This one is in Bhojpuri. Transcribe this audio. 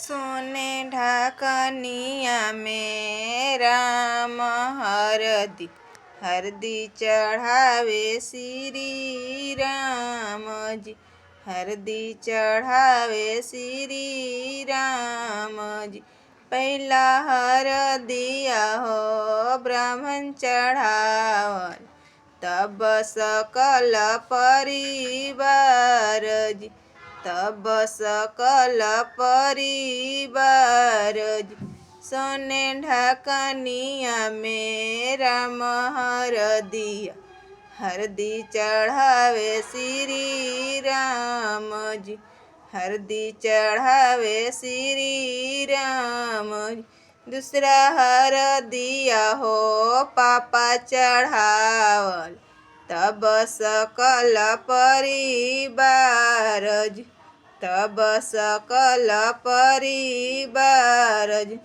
सोने ढाकनिया में राम हरदी हरदी चढ़ावे श्री राम जी। हरदी चढ़ावे श्री राम जी। पहला हरदिया हो ब्राह्मण चढ़ावल तब सकल परिवार जी। तब सकल परिवार जी। सोने ढाकनिया में राम हरदिया हरदी चढ़ावे श्री राम जी। हरदी चढ़ावे श्री राम जी। दूसरा हरदिया हो पापा चढ़ावल तब सकल परिवार जी। तब सकल परिवार जी।